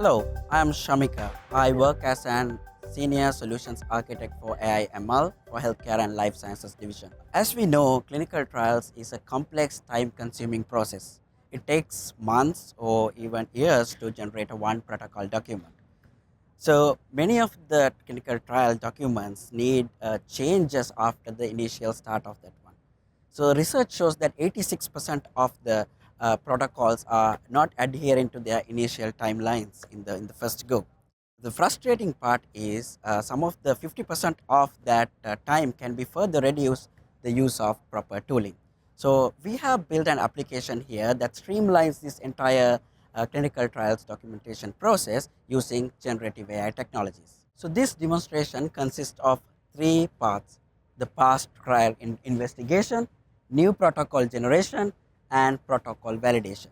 Hello, I am Shamika. I work as an senior solutions architect for AI ML for healthcare and life sciences division. As we know, clinical trials is a complex time consuming process. It takes months or even years to generate a one protocol document. So many of the clinical trial documents need changes after the initial start of that one. So research shows that 86% of the protocols are not adhering to their initial timelines in the first go. The frustrating part is some of the 50% of that time can be further reduced the use of proper tooling. So we have built an application here that streamlines this entire clinical trials documentation process using generative AI technologies. So this demonstration consists of three parts: the past trial investigation, new protocol generation, and protocol validation.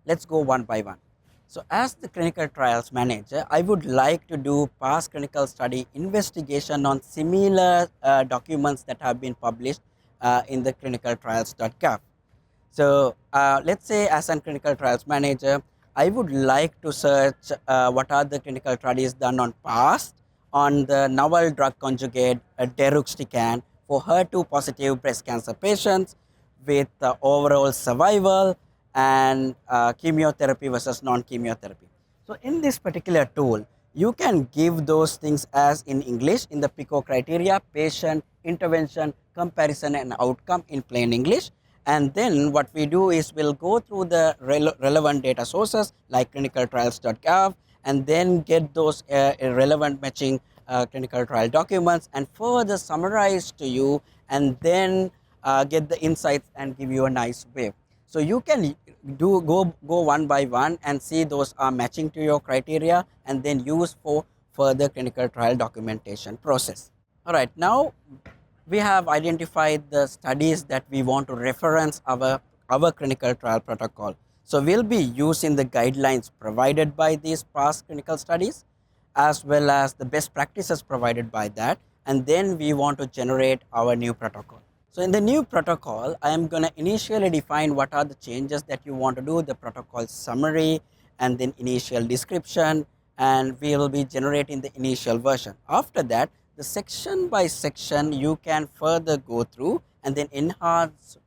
Let's go one by one. So as the clinical trials manager, I would like to do past clinical study investigation on similar documents that have been published in the clinicaltrials.gov. So let's say as a clinical trials manager, I would like to search what are the clinical studies done on past on the novel drug conjugate deruxtecan for HER2 positive breast cancer patients with overall survival and chemotherapy versus non-chemotherapy. So in this particular tool, you can give those things as in English in the PICO criteria, patient, intervention, comparison and outcome in plain English. And then what we do is we'll go through the relevant data sources like clinicaltrials.gov and then get those relevant matching clinical trial documents and further summarize to you, and then get the insights and give you a nice way. So you can go one by one and see those are matching to your criteria and then use for further clinical trial documentation process. All right, now we have identified the studies that we want to reference our clinical trial protocol. So we'll be using the guidelines provided by these past clinical studies as well as the best practices provided by that, and then we want to generate our new protocol. So in the new protocol, I am going to initially define what are the changes that you want to do, the protocol summary and then initial description, and we will be generating the initial version. After that, the section by section you can further go through and then enhance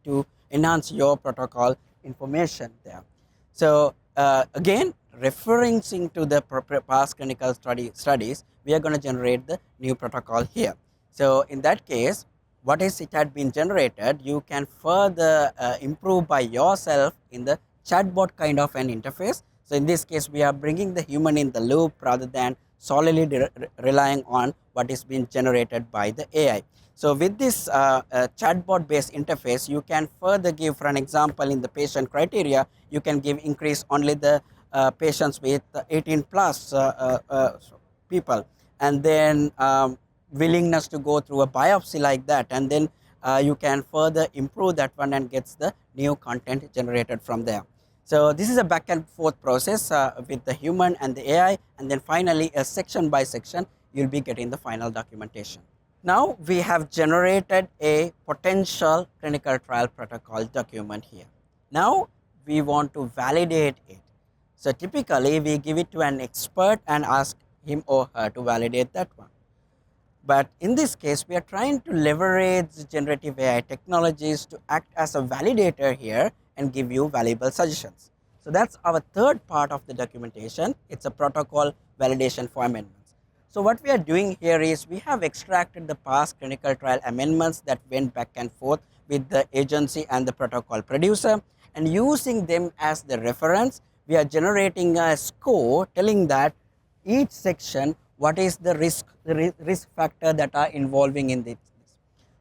your protocol information there. So again, referencing to the past clinical studies, we are going to generate the new protocol here. So in that case, what is it had been generated, you can further improve by yourself in the chatbot kind of an interface. So in this case, we are bringing the human in the loop rather than solely relying on what is being generated by the AI. So with this chatbot based interface, you can further give, for an example, in the patient criteria, you can give increase only the patients with 18 plus people, and then willingness to go through a biopsy like that, and then you can further improve that one and gets the new content generated from there. So this is a back and forth process with the human and the AI, and then finally a section by section you'll be getting the final documentation. Now we have generated a potential clinical trial protocol document here. Now we want to validate it. So typically we give it to an expert and ask him or her to validate that one. But in this case, we are trying to leverage generative AI technologies to act as a validator here and give you valuable suggestions. So that's our third part of the documentation. It's a protocol validation for amendments. So what we are doing here is we have extracted the past clinical trial amendments that went back and forth with the agency and the protocol producer, and using them as the reference, we are generating a score telling that each section what is the risk factor that are involving in this.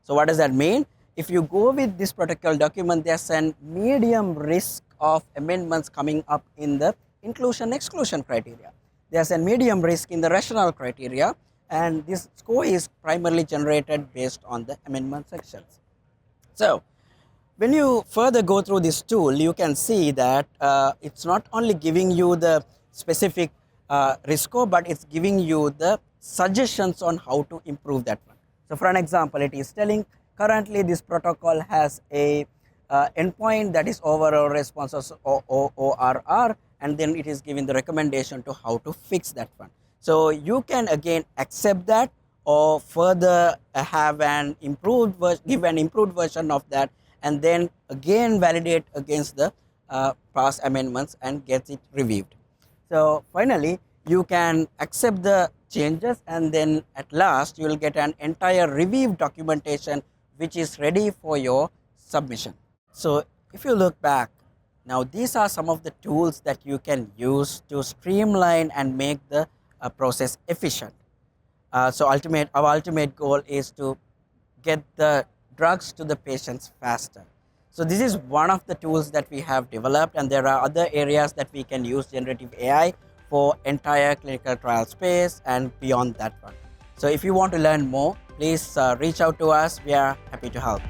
So what does that mean? If you go with this protocol document, there's a medium risk of amendments coming up in the inclusion exclusion criteria. There's a medium risk in the rationale criteria, and this score is primarily generated based on the amendment sections. So when you further go through this tool, you can see that it's not only giving you the specific risk score, but it's giving you the suggestions on how to improve that one. So for an example, it is telling currently this protocol has a endpoint that is overall responses ORR and then it is giving the recommendation to how to fix that one. So you can again accept that, or further have an give an improved version of that, and then again validate against the past amendments and get it reviewed. So finally, you can accept the changes, and then at last you will get an entire review documentation which is ready for your submission. So if you look back, now these are some of the tools that you can use to streamline and make the process efficient. So our ultimate goal is to get the drugs to the patients faster. So this is one of the tools that we have developed, and there are other areas that we can use generative AI for entire clinical trial space and beyond that one. So if you want to learn more, please reach out to us. We are happy to help.